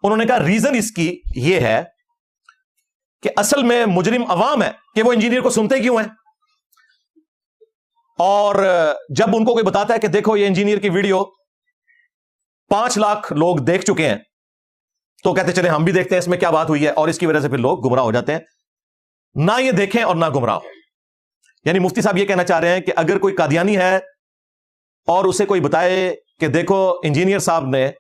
انہوں نے کہا ریزن اس کی یہ ہے کہ اصل میں مجرم عوام ہے کہ وہ انجینئر کو سنتے کیوں ہیں, اور جب ان کو کوئی بتاتا ہے کہ دیکھو یہ انجینئر کی ویڈیو 5 لاکھ لوگ دیکھ چکے ہیں, تو کہتے چلے ہم بھی دیکھتے ہیں اس میں کیا بات ہوئی ہے, اور اس کی وجہ سے پھر لوگ گمراہ ہو جاتے ہیں, نہ یہ دیکھیں اور نہ گمراہ ہو. یعنی مفتی صاحب یہ کہنا چاہ رہے ہیں کہ اگر کوئی قادیانی ہے اور اسے کوئی بتائے کہ دیکھو انجینئر صاحب نے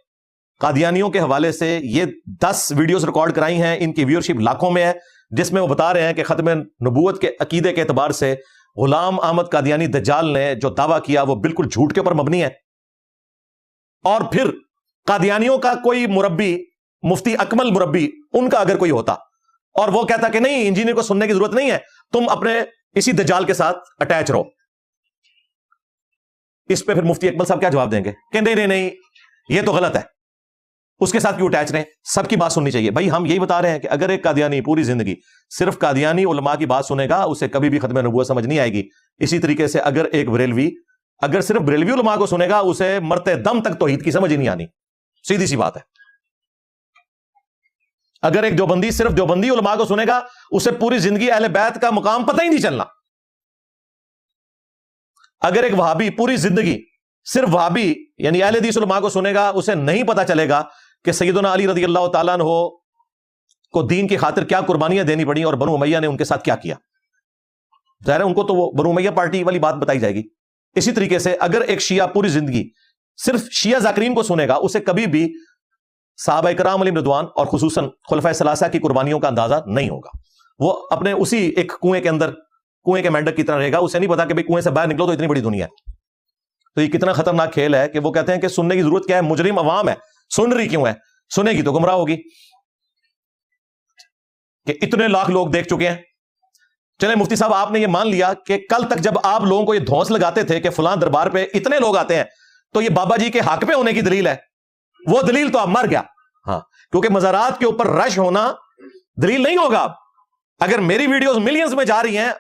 قادیانیوں کے حوالے سے یہ 10 ویڈیوز ریکارڈ کرائی ہیں, ان کی ویورشپ لاکھوں میں ہے, جس میں وہ بتا رہے ہیں کہ ختم نبوت کے عقیدے کے اعتبار سے غلام احمد قادیانی دجال نے جو دعویٰ کیا وہ بالکل جھوٹ کے اوپر مبنی ہے, اور پھر قادیانیوں کا کوئی مربی, مفتی اکمل مربی ان کا اگر کوئی ہوتا اور وہ کہتا کہ نہیں انجینئر کو سننے کی ضرورت نہیں ہے, تم اپنے اسی دجال کے ساتھ اٹیچ رہو, اس پہ پھر مفتی اکمل صاحب کیا جواب دیں گے کہ نہیں نہیں یہ تو غلط ہے, اس کے ساتھ کیوں اٹیچ رہیں, سب کی بات سننی چاہیے. بھائی ہم یہی بتا رہے ہیں کہ اگر ایک قادیانی پوری زندگی صرف قادیانی علماء کی بات سنے گا اسے کبھی بھی ختم نبوت سمجھ نہیں آئے گی. اسی طریقے سے اگر ایک بریلوی اگر صرف بریلوی علماء کو سنے گا اسے مرتے دم تک توحید کی سمجھ ہی نہیں آنی, سیدھی سی بات ہے. اگر ایک دیوبندی صرف دیوبندی علماء کو سنے گا اسے پوری زندگی اہل بیت کا مقام پتہ ہی نہیں چلنا. اگر ایک وہابی پوری زندگی صرف وہابی یعنی اہل حدیث علماء کو سنے گا اسے نہیں پتا چلے گا کہ سیدنا علی رضی اللہ تعالیٰ عنہ کو دین کی خاطر کیا قربانیاں دینی پڑی اور بنو امیہ نے ان کے ساتھ کیا کیا. ظاہر ہے ان کو تو وہ بنو امیہ پارٹی والی بات بتائی جائے گی. اسی طریقے سے اگر ایک شیعہ پوری زندگی صرف شیعہ ذاکرین کو سنے گا اسے کبھی بھی صحابہ کرام علیہم رضوان اور خصوصاً خلفائے ثلاثہ کی قربانیوں کا اندازہ نہیں ہوگا. وہ اپنے اسی ایک کنویں کے اندر کنویں کے مینڈک کی طرح رہے گا, اسے نہیں پتا کہ بھئی کنویں سے باہر نکلو تو اتنی بڑی دنیا ہے. تو یہ کتنا خطرناک کھیل ہے کہ وہ کہتے ہیں کہ سننے کی ضرورت کیا ہے, مجرم عوام ہے, سن رہی کیوں ہے, سنے گی تو گمراہ ہوگی. کہ اتنے لاکھ لوگ دیکھ چکے ہیں. چلیں مفتی صاحب آپ نے یہ مان لیا کہ کل تک جب آپ لوگوں کو یہ دھونس لگاتے تھے کہ فلاں دربار پہ اتنے لوگ آتے ہیں تو یہ بابا جی کے حق پہ ہونے کی دلیل ہے, وہ دلیل تو اب مر گیا. ہاں, کیونکہ مزارات کے اوپر رش ہونا دلیل نہیں ہوگا. اگر میری ویڈیوز ملینز میں جا رہی ہیں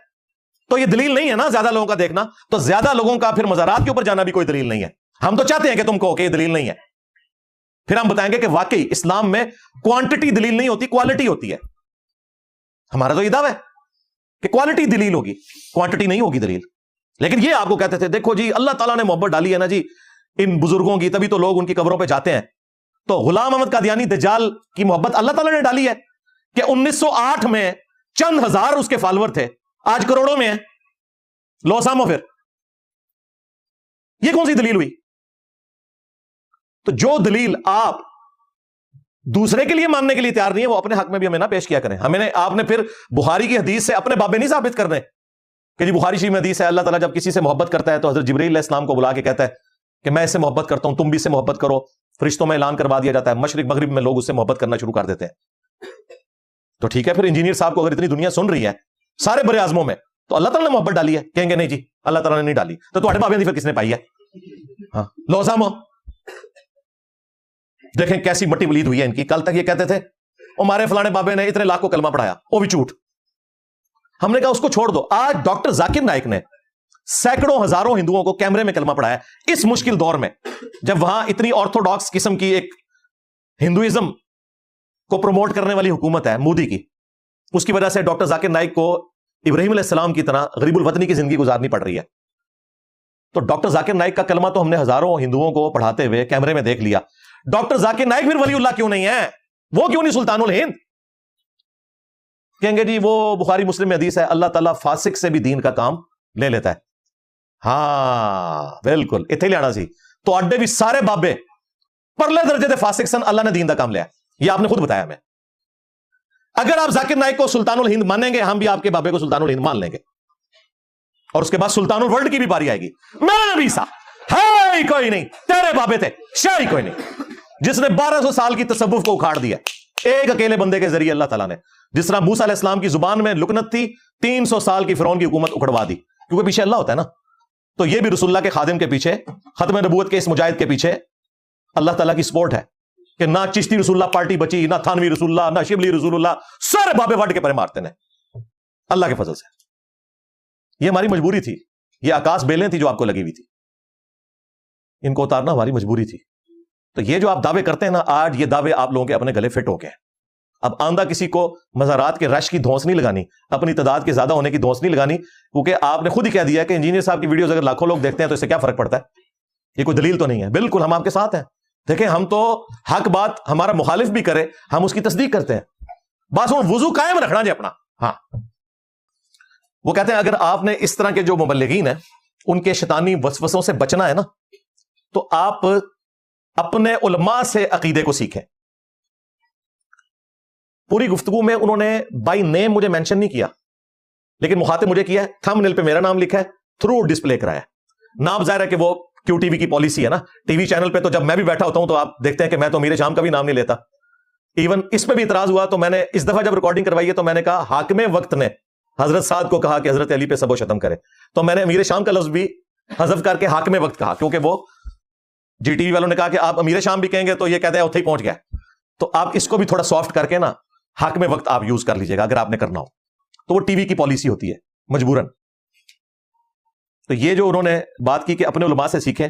تو یہ دلیل نہیں ہے نا زیادہ لوگوں کا دیکھنا, تو زیادہ لوگوں کا پھر مزارات کے اوپر جانا بھی کوئی دلیل نہیں ہے. ہم تو چاہتے ہیں کہ تم کہو کہ یہ دلیل نہیں ہے, پھر ہم بتائیں گے کہ واقعی اسلام میں کوانٹٹی دلیل نہیں ہوتی, کوالٹی ہوتی ہے. ہمارا تو یہ دعویٰ ہے کہ کوالٹی دلیل ہوگی, کوانٹٹی نہیں ہوگی دلیل. لیکن یہ آپ کو کہتے تھے دیکھو جی اللہ تعالیٰ نے محبت ڈالی ہے نا جی ان بزرگوں کی, تبھی تو لوگ ان کی قبروں پہ جاتے ہیں. تو غلام احمد قادیانی دجال کی محبت اللہ تعالیٰ نے ڈالی ہے کہ 1908 میں چند ہزار اس کے فالوور تھے, آج کروڑوں میں ہیں. لو سامو پھر یہ کون سی دلیل ہوئی؟ تو جو دلیل آپ دوسرے کے لیے ماننے کے لیے تیار نہیں ہے وہ اپنے حق میں بھی ہمیں نہ پیش کیا کریں. ہمیں آپ نے پھر بخاری کی حدیث سے اپنے بابے نہیں ثابت کرنے کہ جی بخاری شریف میں حدیث ہے اللہ تعالیٰ جب کسی سے محبت کرتا ہے تو حضرت جبرائیل علیہ السلام کو بلا کے کہتا ہے کہ میں اس سے محبت کرتا ہوں, تم بھی اس سے محبت کرو. فرشتوں میں اعلان کروا دیا جاتا ہے, مشرق مغرب میں لوگ اس سے محبت کرنا شروع کر دیتے ہیں. تو ٹھیک ہے, پھر انجینئر صاحب کو اگر اتنی دنیا سن رہی ہے سارے بر اعظموں میں تو اللہ تعالیٰ نے محبت ڈالی ہے, کہیں گے نہیں جی اللہ تعالیٰ نے نہیں ڈالی. تو تمہارے بابے پھر کس نے پائی ہے؟ ہاں لو سامو دیکھیں کیسی مٹی ولید ہوئی ہے ان کی. کل تک یہ کہتے تھے ہمارے فلانے بابے نے اتنے لاکھ کو کلمہ پڑھایا, وہ بھی جھوٹ. ہم نے کہا اس کو چھوڑ دو. آج ڈاکٹر ذاکر نائک نے سینکڑوں ہزاروں ہندوؤں کو کیمرے میں کلمہ پڑھایا اس مشکل دور میں, جب وہاں اتنی آرتھوڈاکس قسم کی ایک ہندوازم کو پروموٹ کرنے والی حکومت ہے مودی کی. اس کی وجہ سے ڈاکٹر ذاکر نائک کو ابراہیم علیہ السلام کی طرح غریب الوطنی کی زندگی گزارنی پڑ رہی ہے. تو ڈاکٹر ذاکر نائک کا کلمہ تو ہم نے ہزاروں ہندوؤں کو پڑھاتے ہوئے کیمرے میں دیکھ لیا. ڈاکٹر ذاکر نائک پھر ولی اللہ کیوں نہیں ہے؟ وہ کیوں نہیں سلطان الہند؟ کہیں گے جی وہ بخاری مسلم میں حدیث ہے اللہ تعالیٰ فاسق سے بھی دین کا کام لے لیتا ہے. ہاں بالکل اتنے لینا سی تو اڈے بھی سارے بابے پرلے درجے دے فاسق سن, اللہ نے دین کا کام لیا. یہ آپ نے خود بتایا ہمیں. اگر آپ ذاکر نائک کو سلطان الہند مانیں گے ہم بھی آپ کے بابے کو سلطان الہند مان لیں گے, اور اس کے بعد سلطان الورلڈ کی بھی باری آئے گی. میں نبی سا ہے کوئی نہیں, تیرے بابے تھے شاہی کوئی نہیں, جس نے 1200 سال کی تصوف کو اکھاڑ دیا ایک اکیلے بندے کے ذریعے. اللہ تعالیٰ نے جس طرح موسیٰ علیہ السلام کی زبان میں لکنت تھی 300 سال کی فرعون کی حکومت اکھڑوا دی, کیونکہ پیچھے اللہ ہوتا ہے نا. تو یہ بھی رسول اللہ کے خادم کے پیچھے, ختم نبوت کے اس مجاہد کے پیچھے اللہ تعالیٰ کی سپورٹ ہے کہ نہ چشتی رسول اللہ پارٹی بچی, نہ تھانوی رسول اللہ, نہ شبلی رسول اللہ, سارے بابے وڈ کے پرے مارتے ہیں اللہ کے فضل سے. یہ ہماری مجبوری تھی, یہ آکاش بیلیں تھی جو آپ کو لگی ہوئی تھی, ان کو اتارنا ہماری مجبوری تھی. تو یہ جو آپ دعوے کرتے ہیں نا، آج یہ دعوے آپ لوگوں کے اپنے گلے فٹ ہو گئے ہیں. اب آندہ کسی کو مزارات کے رش کی دھونس نہیں لگانی، اپنی تعداد کے زیادہ ہونے کی دھونس نہیں لگانی، کیونکہ آپ نے خود ہی کہہ دیا کہ انجینئر صاحب کی ویڈیوز اگر لاکھوں لوگ دیکھتے ہیں تو اس سے کیا فرق پڑتا ہے؟ یہ کوئی دلیل تو نہیں ہے. بالکل ہم آپ کے ساتھ ہیں. دیکھیں ہم تو حق بات ہمارا مخالف بھی کرے ہم اس کی تصدیق کرتے ہیں. بس وہ وضو قائم رکھنا جی اپنا. ہاں وہ کہتے ہیں اگر آپ نے اس طرح کے جو مبلغین ہیں ان کے شیطانی وسوسوں سے بچنا ہے نا، تو آپ اپنے علماء سے عقیدے کو سیکھیں. پوری گفتگو میں انہوں نے بائی نیم مجھے مینشن نہیں کیا، لیکن مخاطب مجھے کیا ہے، تھم نیل پہ میرا نام لکھا ہے، تھرو ڈسپلے کرایا. نام ظاہر ہے کہ وہ کیو ٹی وی کی پالیسی ہے نا، ٹی وی چینل پہ تو جب میں بھی بیٹھا ہوتا ہوں تو آپ دیکھتے ہیں کہ میں تو امیر شام کا بھی نام نہیں لیتا. ایون اس پہ بھی اعتراض ہوا تو میں نے اس دفعہ جب ریکارڈنگ کروائی ہے تو میں نے کہا حاکم وقت نے حضرت سعد کو کہا کہ حضرت علی پہ سب و شتم کرے، تو میں نے امیر شام کا لفظ بھی حذف کر کے حاکم وقت کہا، کیونکہ وہ جی ٹی وی والوں نے کہا کہ آپ امیر شام بھی کہیں گے تو یہ کہتے ہیں اتھے ہی پہنچ گیا. تو آپ اس کو بھی تھوڑا سافٹ کر کے نا حاکم وقت آپ یوز کر لیجئے گا اگر آپ نے کرنا ہو تو. وہ ٹی وی کی پالیسی ہوتی ہے مجبوراً. تو یہ جو انہوں نے بات کی کہ اپنے علماء سے سیکھیں،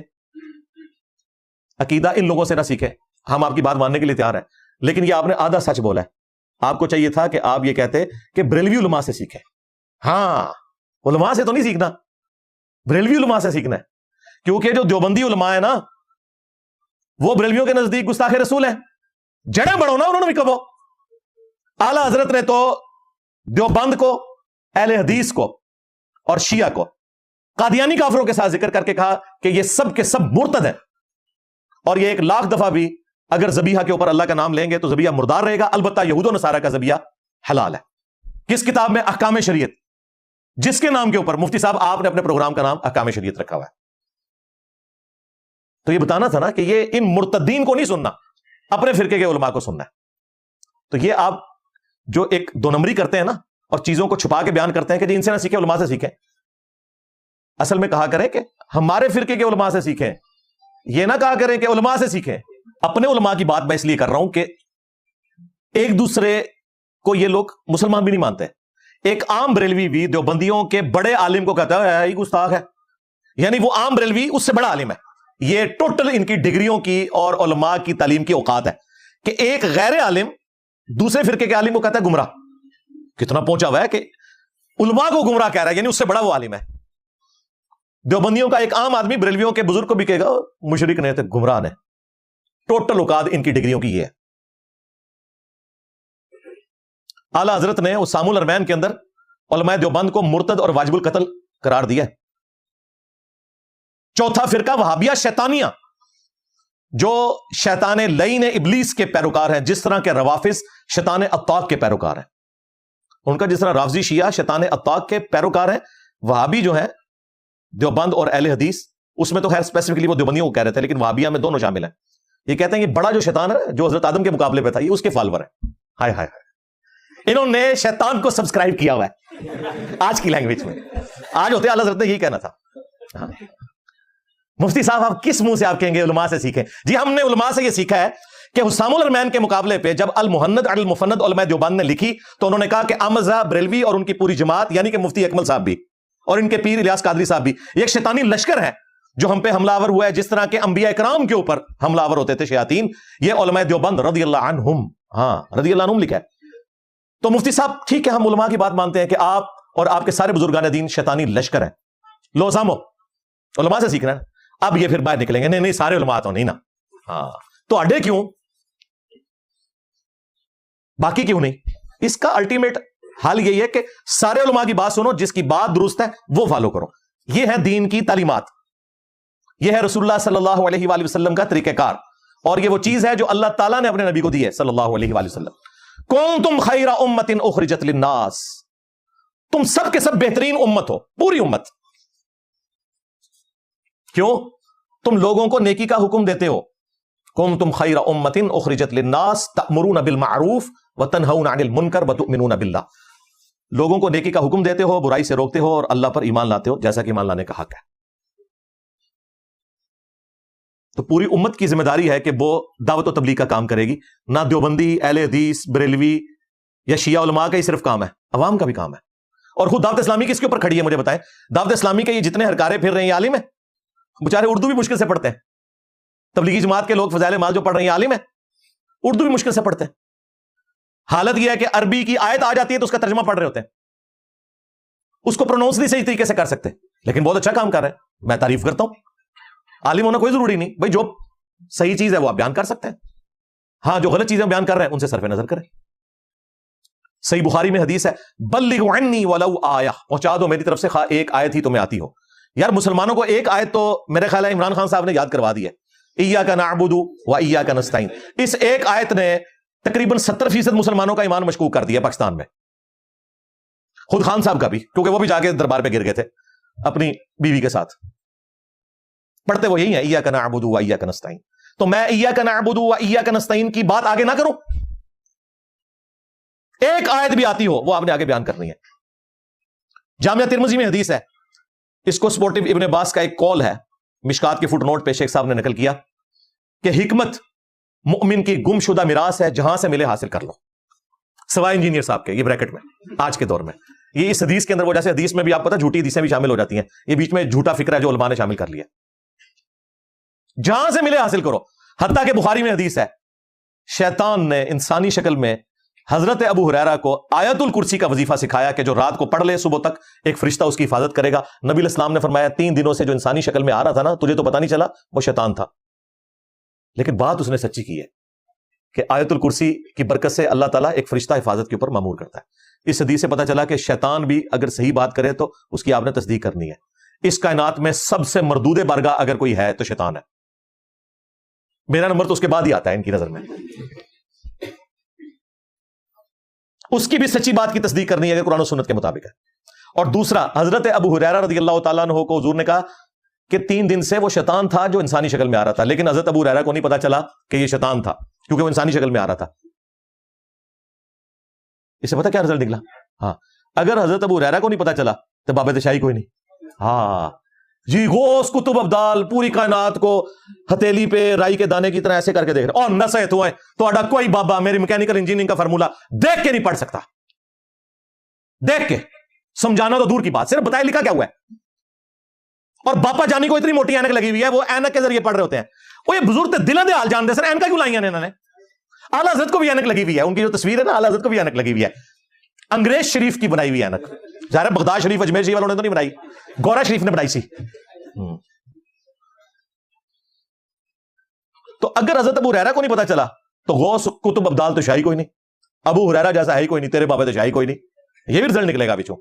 عقیدہ ان لوگوں سے نہ سیکھیں، ہم آپ کی بات ماننے کے لیے تیار ہیں، لیکن یہ آپ نے آدھا سچ بولا ہے. آپ کو چاہیے تھا کہ آپ یہ کہتے کہ بریلوی علماء سے سیکھیں. ہاں علماء سے تو نہیں سیکھنا، بریلوی علماء سے سیکھنا ہے، کیونکہ جو دیوبندی علماء ہے نا وہ بریلویوں کے نزدیک گستاخ رسول ہیں. جڑیں بڑھو نا انہوں نے بھی کہو. اعلی حضرت نے تو دیوبند کو، اہل حدیث کو اور شیعہ کو قادیانی کافروں کے ساتھ ذکر کر کے کہا کہ یہ سب کے سب مرتد ہیں، اور یہ 1,00,000 دفعہ بھی اگر ذبیحہ کے اوپر اللہ کا نام لیں گے تو ذبیحہ مردار رہے گا. البتہ یہود و نصارہ کا ذبیحہ حلال ہے. کس کتاب میں؟ احکام شریعت، جس کے نام کے اوپر مفتی صاحب آپ نے اپنے پروگرام کا نام احکام شریعت رکھا ہوا ہے. تو یہ بتانا تھا نا کہ یہ ان مرتدین کو نہیں سننا، اپنے فرقے کے علماء کو سننا ہے. تو یہ آپ جو ایک دو نمبری کرتے ہیں نا اور چیزوں کو چھپا کے بیان کرتے ہیں کہ جی ان سے نہ سیکھیں، علماء سے سیکھیں. اصل میں کہا کریں کہ ہمارے فرقے کے علماء سے سیکھیں، یہ نہ کہا کریں کہ علماء سے سیکھیں. اپنے علماء کی بات میں اس لیے کر رہا ہوں کہ ایک دوسرے کو یہ لوگ مسلمان بھی نہیں مانتے. ایک عام بریلوی بھی دیوبندیوں کے بڑے عالم کو کہتا ہے یہ گستاخ ہے، یعنی وہ عام بریلوی اس سے بڑا عالم ہے. یہ ٹوٹل ان کی ڈگریوں کی اور علماء کی تعلیم کی اوقات ہے کہ ایک غیر عالم دوسرے فرقے کے عالم کو کہتا ہے گمراہ. کتنا پہنچا ہوا ہے کہ علماء کو گمراہ کہہ رہا ہے، یعنی اس سے بڑا وہ عالم ہے. دیوبندیوں کا ایک عام آدمی بریلویوں کے بزرگ کو بھی کہے گا مشرک نہیں تھے، گمراہ نے. ٹوٹل اوقات ان کی ڈگریوں کی یہ ہے. اعلی حضرت نے اسام الارمین کے اندر علماء دیوبند کو مرتد اور واجب القتل قرار دیا ہے. چوتھا فرقہ وہابیہ شیطانیہ، جو شیطان لعین ابلیس کے پیروکار ہیں، جس طرح کے روافظ شیطان اطاق کے پیروکار ہیں. ان کا جس طرح رافضی شیعہ شیطان اطاق کے پیروکار ہیں، وہابی جو ہیں دیوبند اور اہل حدیث، اس میں تو خیر اسپیسیفکلی وہ دیوبندیوں کو کہہ رہے تھے، لیکن وہابیہ میں دونوں شامل ہیں. یہ کہتے ہیں کہ بڑا جو شیطان ہے جو حضرت آدم کے مقابلے پہ تھا، یہ اس کے فالور ہے. ہائے ہائے ہائے، انہوں نے شیطان کو سبسکرائب کیا ہوا ہے آج کی لینگویج میں. آج ہوتے اعلی حضرت نے یہی کہنا تھا. ہاں. مفتی صاحب آپ کس منہ سے آپ کہیں گے علماء سے سیکھیں؟ جی ہم نے علماء سے یہ سیکھا ہے کہ حسام الارمین کے مقابلے پہ جب المہند علی المفند علماء دیوبند نے لکھی تو انہوں نے کہا کہ امزہ بریلوی اور ان کی پوری جماعت، یعنی کہ مفتی اکمل صاحب بھی اور ان کے پیر الیاس قادری صاحب بھی، یہ ایک شیطانی لشکر ہے جو ہم پہ حملہ آور ہوا ہے، جس طرح کے انبیاء کرام کے اوپر حملہ آور ہوتے تھے شیاطین. یہ علماء دیوبند رضی اللہ عنہم، ہاں رضی اللہ عنہم لکھا ہے. تو مفتی صاحب ٹھیک ہے، ہم علماء کی بات مانتے ہیں کہ آپ اور آپ کے سارے بزرگان دین شیطانی لشکر ہیں. لو سامو علماء سے سیکھنا ہے. اب یہ پھر باہر نکلیں گے نہیں سارے علماء تو نہیں نا. ہاں تو اڈے کیوں، باقی کیوں نہیں؟ اس کا الٹیمیٹ حل یہی ہے کہ سارے علماء کی بات سنو، جس کی بات درست ہے وہ فالو کرو. یہ ہے دین کی تعلیمات، یہ ہے رسول اللہ صلی اللہ علیہ وآلہ وسلم کا طریقہ کار، اور یہ وہ چیز ہے جو اللہ تعالیٰ نے اپنے نبی کو دی ہے صلی اللہ علیہ وآلہ وسلم. کنتم خیر امت اخرجت للناس، تم سب کے سب بہترین امت ہو، پوری امت. کیوں؟ تم لوگوں کو نیکی کا حکم دیتے ہو. کنتم خیر امت اخرجت للناس تأمرون بالمعروف وتنہون عن المنکر وتؤمنون باللہ. لوگوں کو نیکی کا حکم دیتے ہو، برائی سے روکتے ہو، اور اللہ پر ایمان لاتے ہو جیسا کہ ایمان لانے کا حق ہے. تو پوری امت کی ذمہ داری ہے کہ وہ دعوت و تبلیغ کا کام کرے گی. نہ دیوبندی، اہل حدیث، بریلوی یا شیعہ علماء کا ہی صرف کام ہے، عوام کا بھی کام ہے. اور خود دعوت اسلامی کس کے اوپر کھڑی ہے مجھے بتائیں؟ دعوت اسلامی کے یہ جتنے ہرکارے پھر رہے ہیں یہ عالم ہیں، بیچارے اردو بھی مشکل سے پڑھتے ہیں. تبلیغی جماعت کے لوگ فضائل مال جو پڑھ رہے ہیں عالم ہے، اردو بھی مشکل سے پڑھتے ہیں. حالت یہ ہے کہ عربی کی آیت آ جاتی ہے تو اس کا ترجمہ پڑھ رہے ہوتے ہیں، اس کو پروناؤنس نہیں صحیح طریقے سے کر سکتے، لیکن بہت اچھا کام کر رہے ہیں، میں تعریف کرتا ہوں. عالم ہونا کوئی ضروری نہیں بھائی، جو صحیح چیز ہے وہ آپ بیان کر سکتے ہیں، ہاں جو غلط چیزیں بیان کر رہے ہیں ان سے صرف نظر کریں. صحیح بخاری میں حدیث ہے، بلغ عنی ولو آیہ، پہنچا دو میری طرف سے خواہ ایک آیت ہی تمہیں آتی ہو. یار مسلمانوں کو ایک آیت تو میرے خیال ہے عمران خان صاحب نے یاد کروا دی ہے، ایاک نعبد و ایاک نستعین. اس ایک آیت نے تقریباً 70% مسلمانوں کا ایمان مشکوک کر دیا پاکستان میں، خود خان صاحب کا بھی، کیونکہ وہ بھی جا کے دربار پہ گر گئے تھے اپنی بیوی کے ساتھ. پڑھتے وہ یہی ہے، ایاک نعبد و ایاک نستعین. تو میں ایاک نعبد و ایاک نستعین کی بات آگے نہ کروں، ایک آیت بھی آتی ہو وہ آپ نے آگے بیان کرنی ہے. جامعہ ترمذی میں حدیث ہے، اس کو سپورٹو ابن عباس کا ایک قول ہے، مشکات کے فٹ نوٹ پہ شیخ صاحب نے نقل کیا کہ حکمت مؤمن کی گم شدہ میراث ہے، جہاں سے ملے حاصل کر لو، سوائے انجینئر صاحب کے. یہ بریکٹ میں آج کے دور میں یہ اس حدیث کے اندر، وہ جیسے حدیث میں بھی آپ پتہ جھوٹی حدیثیں بھی شامل ہو جاتی ہیں، یہ بیچ میں جھوٹا فکر ہے جو علماء نے شامل کر لیا. جہاں سے ملے حاصل کرو. حتیٰ کہ بخاری میں حدیث ہے، شیطان نے انسانی شکل میں حضرت ابو ہریرہ کو آیت الکرسی کا وظیفہ سکھایا کہ جو رات کو پڑھ لے صبح تک ایک فرشتہ اس کی حفاظت کرے گا. نبی علیہ السلام نے فرمایا 3 دنوں سے جو انسانی شکل میں آ رہا تھا نا، تجھے تو پتہ نہیں چلا وہ شیطان تھا، لیکن بات اس نے سچی کی ہے کہ آیت الکرسی کی برکت سے اللہ تعالیٰ ایک فرشتہ حفاظت کے اوپر مامور کرتا ہے. اس حدیث سے پتہ چلا کہ شیطان بھی اگر صحیح بات کرے تو اس کی آپ نے تصدیق کرنی ہے. اس کائنات میں سب سے مردود بارگاہ اگر کوئی ہے تو شیطان ہے. میرا نمبر تو اس کے بعد ہی آتا ہے ان کی نظر میں. اس کی بھی سچی بات کی تصدیق کرنی ہے اگر قرآن و سنت کے مطابق ہے. اور دوسرا، حضرت ابو ہریرہ رضی اللہ تعالیٰ عنہ کو حضور نے کہا کہ 3 دن سے وہ شیطان تھا جو انسانی شکل میں آ رہا تھا، لیکن حضرت ابو ہریرہ کو نہیں پتا چلا کہ یہ شیطان تھا کیونکہ وہ انسانی شکل میں آ رہا تھا. اس سے پتا کیا رزلٹ نکلا؟ ہاں، اگر حضرت ابو ہریرہ کو نہیں پتا چلا تو بابت شاہی کوئی نہیں. ہاں جی، غوث کتب ابدال پوری کائنات کو ہتھیلی پہ رائی کے دانے کی طرح ایسے کر کے دیکھ رہے، اور نصیحت ہوئے تو کوئی بابا میری میکینیکل انجینئرنگ کا فارمولہ دیکھ کے نہیں پڑھ سکتا. دیکھ کے سمجھانا تو دور کی بات، صرف بتایا لکھا کیا ہوا ہے. اور باپا جانی کو اتنی موٹی اینک لگی ہوئی ہے، وہ اینک کے ذریعے پڑھ رہے ہوتے ہیں. وہ یہ بزرگ دلوں دے حال جانتے سر، اینکا کیوں لائی ہیں انہوں نے؟ اعلیٰ حضرت کو بھی اینک لگی ہوئی ہے، ان کی جو تصویر ہے نا اعلیٰ حضرت کو بھی اینک لگی ہوئی ہے. انگریز شریف کی بنائی ہوئی اینک، ظاہر بغداد شریف اجمیر شریف والوں نے تو نہیں بنائی، گورا شریف نے بنائی سی. تو اگر حضرت ابو ہریرہ کو نہیں پتا چلا تو غوث کتب ابدال تو شاہی کوئی نہیں، ابو ہریرہ جیسا ہے ہی کوئی نہیں، تیرے بابا تو شاہی کوئی نہیں. یہ بھی رزلٹ نکلے گا بچوں.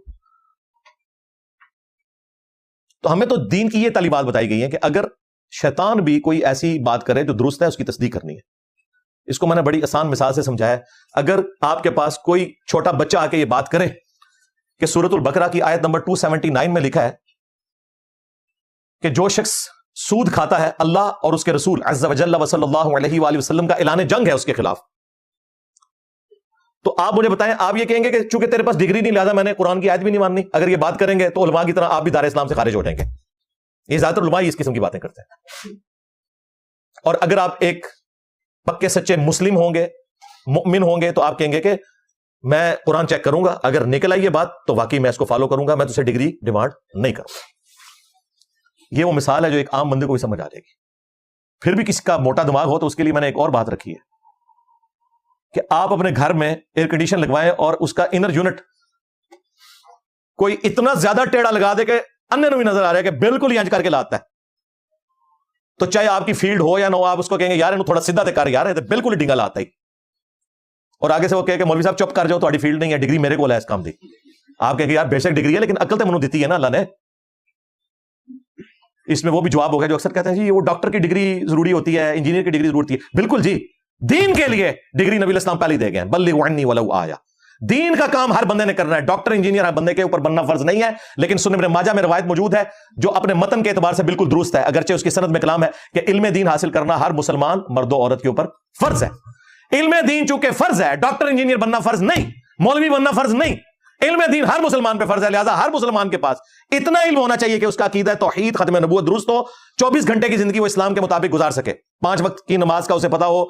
تو ہمیں تو دین کی یہ تعلیمات بتائی گئی ہیں کہ اگر شیطان بھی کوئی ایسی بات کرے جو درست ہے اس کی تصدیق کرنی ہے. اس کو میں نے بڑی آسان مثال سے سمجھایا ہے. اگر آپ کے پاس کوئی چھوٹا بچہ آ کے یہ بات کرے کہ سورۃ البقرہ کی آیت نمبر 279 میں لکھا ہے کہ جو شخص سود کھاتا ہے، اللہ اور اس کے رسول عز وجل و صلی اللہ علیہ وآلہ وسلم کا اعلان جنگ ہے اس کے خلاف، تو آپ مجھے بتائیں، آپ یہ کہیں گے کہ چونکہ تیرے پاس ڈگری نہیں لہذا میں نے قرآن کی آیت بھی نہیں ماننی؟ اگر یہ بات کریں گے تو علماء کی طرح آپ بھی دار اسلام سے خارج ہو جائیں گے. یہ زیادہ تر علماء اس قسم کی باتیں کرتے ہیں. اور اگر آپ ایک پکے سچے مسلم ہوں گے، مؤمن ہوں گے، تو آپ کہیں گے کہ میں قرآن چیک کروں گا، اگر نکل آئی یہ بات تو واقعی میں اس کو فالو کروں گا، میں تو اسے ڈگری ڈیمانڈ نہیں کروں گا. یہ وہ مثال ہے جو ایک عام بندے کو بھی سمجھ آ جائے گی. پھر بھی کسی کا موٹا دماغ ہو تو اس کے لیے میں نے ایک اور بات رکھی ہے کہ آپ اپنے گھر میں ایئر کنڈیشن لگوائیں اور اس کا انر یونٹ کوئی اتنا زیادہ ٹیڑھا لگا دے کہ اننے بھی نظر آ رہا ہے کہ بالکل ہی انج کر کے لاتا ہے، تو چاہے آپ کی فیلڈ ہو یا نہ ہو، آپ اس کو کہیں گے یار تھوڑا سیدھا تے کر یار، بالکل ہی ڈنگا لاتا ہی. اور آگے سے وہ کہے کہ مولوی صاحب چپ کر جاؤ، تھوڑی فیلڈ نہیں ہے، ڈگری میرے کو ہے اس کام دی. آپ کہیں گے یار بے شک ڈگری ہے لیکن عقل تو منو دیتی ہے نا اللہ نے. اس میں وہ بھی جواب ہو گیا جو اکثر کہتے ہیں جی وہ ڈاکٹر کی ڈگری ضروری ہوتی ہے، انجینئر کی ڈگری ضروری ہوتی ہے. بالکل جی، دین کے لیے ڈگری نبی علیہ السلام پہلے دے گئے ہیں، بلغ عنی ولو آیا. دین کا کام ہر بندے نے کرنا ہے، ڈاکٹر انجینئر ہر بندے کے اوپر بننا فرض نہیں ہے. لیکن سنن ابن ماجہ میں روایت موجود ہے جو اپنے متن کے اعتبار سے بالکل درست ہے، اگرچہ اس کی سند میں کلام ہے کہ علم دین حاصل کرنا ہر مسلمان مرد و عورت کے اوپر فرض ہے. علم دین چونکہ فرض ہے، ڈاکٹر انجینئر بننا فرض نہیں، مولوی بننا فرض نہیں. علم دین ہر مسلمان پہ فرض ہے، لہذا ہر مسلمان کے پاس اتنا علم ہونا چاہیے کہ اس کا عقیدہ توحید ختم نبوت درست ہو، 24 گھنٹے کی زندگی وہ اسلام کے مطابق گزار سکے، 5 وقت کی نماز کا اسے پتا ہو،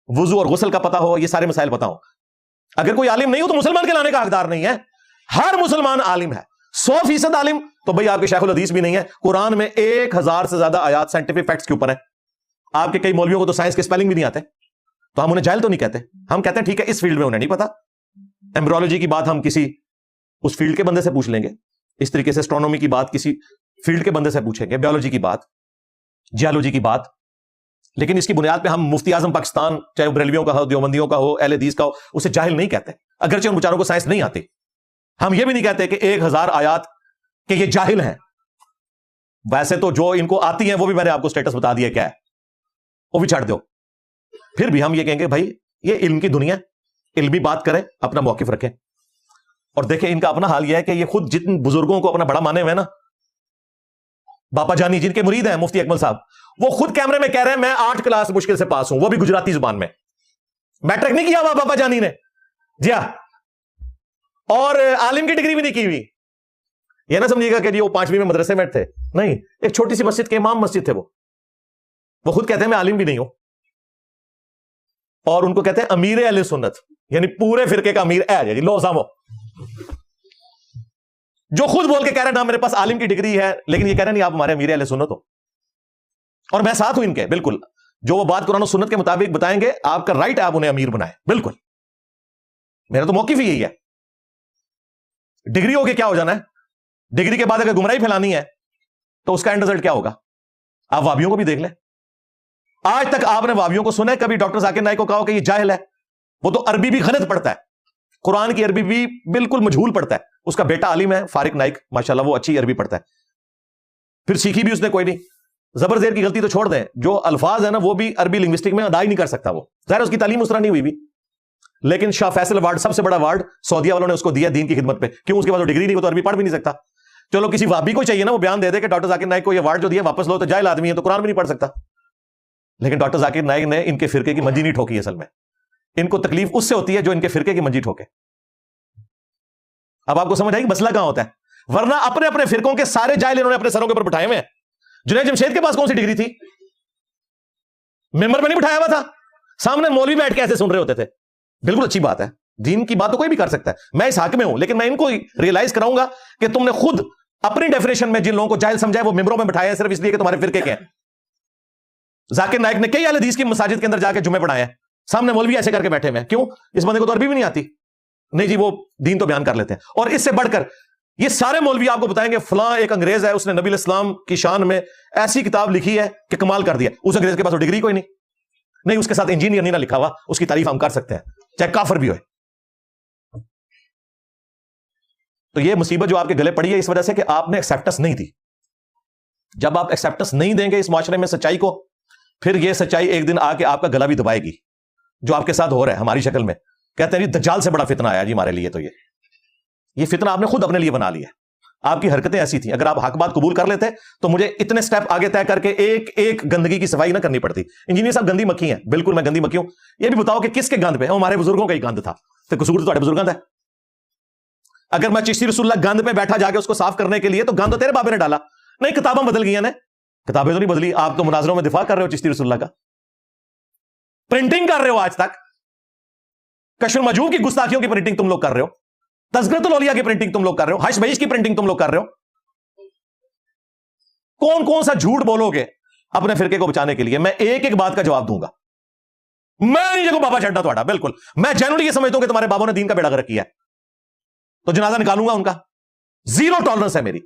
وضو اور غسل کا پتا ہو، یہ سارے مسائل پتا ہو. اگر کوئی عالم نہیں ہو تو مسلمان کے لانے کا حقدار نہیں ہے. ہر مسلمان عالم ہے، 100% عالم تو بھئی آپ کے شیخ الحدیث بھی نہیں ہے. قرآن میں 1000 سے زیادہ آیات سائنٹیفک فیکٹس کے اوپر ہیں. آپ کے کئی مولویوں کو تو سائنس کے اسپیلنگ بھی نہیں آتے، تو ہم انہیں جاہل تو نہیں کہتے، ہم کہتے ہیں ٹھیک ہے اس فیلڈ میں انہیں نہیں پتا، ایمبرولوجی کی بات ہم کسی اس فیلڈ کے بندے سے پوچھ لیں گے، اس طریقے سے اسٹرونومی کی بات کسی فیلڈ کے بندے سے پوچھیں گے، بیولوجی کی بات، جیولوجی کی بات، لیکن اس کی بنیاد پہ ہم مفتی اعظم پاکستان چاہے وہ بریلویوں کا ہو، دیوبندیوں کا ہو، اہل حدیث کا ہو، اسے جاہل نہیں کہتے، اگرچہ ان بیچاروں کو سائنس نہیں آتی۔ ہم یہ بھی نہیں کہتے کہ 1000 آیات کہ یہ جاہل ہیں، ویسے تو جو ان کو آتی ہیں وہ بھی میں نے آپ کو سٹیٹس بتا دیا کیا ہے، وہ بھی چھاڑ دو، پھر بھی ہم یہ کہیں گے بھائی یہ علم کی دنیا، علمی بات کریں، اپنا موقف رکھیں۔ اور دیکھیں ان کا اپنا حال یہ ہے کہ یہ خود جتن بزرگوں کو اپنا بڑا مانے ہوئے نا، باپا جانی جن کے مرید ہیں مفتی اکمل صاحب، وہ خود کیمرے میں کہہ رہے ہیں میں 8 کلاس مشکل سے پاس ہوں، وہ بھی گجراتی زبان میں، میٹرک نہیں کیا ہوا باپا جانی نے، جی ہاں، اور عالم کی ڈگری بھی نہیں کی ہوئی۔ یہ نہ سمجھیے گا کہ جی وہ 5ویں میں مدرسے میں تھے، نہیں، ایک چھوٹی سی مسجد کے امام مسجد تھے، وہ خود کہتے ہیں میں عالم بھی نہیں ہوں، اور ان کو کہتے ہیں امیر اہل سنت، یعنی پورے فرقے کا امیر ہے جی، لو سامو، جو خود بول کے کہہ رہے ہیں نا میرے پاس عالم کی ڈگری ہے، لیکن یہ کہہ رہے ہیں نہیں آپ ہمارے امیر اہل سنت ہو، اور میں ساتھ ہوں ان کے، بالکل جو وہ بات قرآن و سنت کے مطابق بتائیں گے آپ کا رائٹ ہے، آپ انہیں امیر بنائیں، بالکل میرا تو موقف ہی یہی ہے۔ ڈگری ہو کے کیا ہو جانا ہے؟ ڈگری کے بعد اگر گمراہی پھیلانی ہے تو اس کا اینڈ رزلٹ کیا ہوگا؟ آپ وابیوں کو بھی دیکھ لیں، آج تک آپ نے وابیوں کو سنا ہے کبھی ڈاکٹر ذاکر نائک کو کہا کہ یہ جاہل ہے؟ وہ تو عربی بھی غلط پڑھتا ہے، قرآن کی عربی بھی بالکل مجہول پڑھتا ہے، اس کا بیٹا عالم ہے فارق نائک، ماشاءاللہ وہ اچھی عربی پڑھتا ہے، پھر سیکھی بھی اس نے کوئی نہیں، زبر زیر کی غلطی تو چھوڑ دیں، جو الفاظ ہیں نا وہ بھی عربی لنگوسٹک میں ادا ہی نہیں کر سکتا، وہ ظاہر اس کی تعلیم اس طرح نہیں ہوئی بھی، لیکن شاہ فیصل ایوارڈ سب سے بڑا ایوارڈ سعودیہ والوں نے اس کو دیا دین کی خدمت پہ، کیوں؟ اس کے بعد وہ ڈگری نہیں، وہ تو عربی پڑھ بھی نہیں سکتا۔ چلو کسی وابی کو چاہیے نا وہ بیان دے دے کہ ڈاکٹر ذاکر نائک کو یہ ایوارڈ جو دیا واپس لو، تو جاہل آدمی ہے تو قرآن بھی نہیں پڑھ سکتا، لیکن ڈاکٹر ذاکر نائک نے ان کے فرقے کی منجی نہیں ٹھوکی، اصل میں ان کو تکلیف اس سے ہوتی ہے جو ان کے فرقے کی منجی ٹھوکے۔ اب آپ کو سمجھ آئی کہ مسئلہ کہاں ہوتا ہے؟ ورنہ اپنے اپنے فرقوں کے سارے جاہل انہوں نے اپنے سروں کے اوپر بٹھائے ہوئے ہیں۔ جنید جمشید کے پاس کون سی ڈگری تھی؟ ممبر پہ نہیں بٹھایا ہوا تھا، سامنے مولوی بیٹھ کے ایسے سن رہے ہوتے تھے۔ بالکل اچھی بات ہے، دین کی بات تو کوئی بھی کر سکتا ہے، میں اس حق میں ہوں، لیکن میں ان کو ریئلائز کراؤں گا کہ تم نے خود اپنی ڈیفینیشن میں جن لوگوں کو جاہل سمجھا ہے وہ ممبروں میں بٹھایا ہے صرف اس لیے کہ تمہارے فرقے کے ہیں۔ ذاکر نائک نے کئی اہل حدیث کی مساجد کے اندر جا کے جمعے پڑھائے ہیں، سامنے مولوی ایسے کر کے بیٹھے ہوئے ہیں، کیوں؟ اس بندے کو تو عربی بھی نہیں آتی، نہیں جی وہ دین تو بیان کر لیتے ہیں۔ اور اس سے بڑھ کر یہ سارے مولوی آپ کو بتائیں گے فلاں ایک انگریز ہے، اس نے نبی الاسلام کی شان میں ایسی کتاب لکھی ہے کہ کمال کر دیا، اس انگریز کے پاس تو ڈگری کوئی نہیں، اس کے ساتھ انجینئر نہیں نہ لکھا ہوا، اس کی تعریف ہم کر سکتے ہیں چاہے کافر بھی ہوئے۔ تو یہ مصیبت جو آپ کے گلے پڑی ہے اس وجہ سے کہ آپ نے ایکسیپٹنس نہیں دی۔ جب آپ ایکسیپٹنس نہیں دیں گے اس معاشرے میں سچائی کو، پھر یہ سچائی ایک دن آ کے آپ کا گلا بھی دبائے گی، جو آپ کے ساتھ ہو رہا ہے ہماری شکل میں۔ کہتے ہیں جی دجال سے بڑا فتنہ آیا جی ہمارے لیے، تو یہ فتنہ آپ نے خود اپنے لیے بنا لیا ہے، آپ کی حرکتیں ایسی تھیں۔ اگر آپ حق بات قبول کر لیتے تو مجھے اتنے سٹیپ آگے طے کر کے ایک ایک گندگی کی صفائی نہ کرنی پڑتی۔ انجینئر صاحب گندی مکھی ہیں، بالکل میں گندی مکھی ہوں، یہ بھی بتاؤ کہ کس کے گند پہ؟ ہمارے بزرگوں کا ہی گند تھا، تو قصور تو تمہارے بزرگوں کا ہے۔ اگر میں چشتی رسول اللہ گند پہ بیٹھا جا کے اس کو صاف کرنے کے لیے، تو گند تو تیرے بابے نے ڈالا، نہیں کتابیں بدل گئی ہیں، کتابیں تو نہیں بدلی، آپ تو مناظروں میں دفاع کر رہے ہو چشتی رسول اللہ کا، پرنٹنگ کر رہے ہو آج تک، کشف المجوب کی گستاخیوں کی پرنٹنگ تم لوگ کر رہے ہو، تذکرۃ الاولیاء کی پرنٹنگ تم لوگ کر رہے ہو، حش بہش کی پرنٹنگ تم لوگ کر رہے ہو۔ کون کون سا جھوٹ بولو گے اپنے فرقے کو بچانے کے لیے؟ میں ایک ایک بات کا جواب دوں گا، میں نہیں جگہ بابا چڑھنا تھوڑا، بالکل میں جنرلی یہ سمجھتا ہوں کہ تمہارے بابوں نے دین کا بیڑا غرق کیا ہے، تو جنازہ نکالوں گا ان کا، زیرو ٹالرنس ہے میری،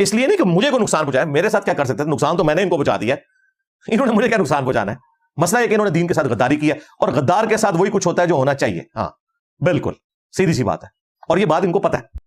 اس لیے نہیں کہ مجھے کوئی نقصان پہنچایا، میرے ساتھ کیا کر سکتے تھے، نقصان تو میں نے ان کو پہنچا دیا ہے، انہوں نے مجھے کیا نقصان پہنچانا ہے؟ مسئلہ ہے کہ انہوں نے دین کے ساتھ غداری کی ہے، اور غدار کے ساتھ وہی کچھ ہوتا ہے جو ہونا چاہیے، ہاں بالکل سیدھی سی بات ہے، اور یہ بات ان کو پتہ ہے۔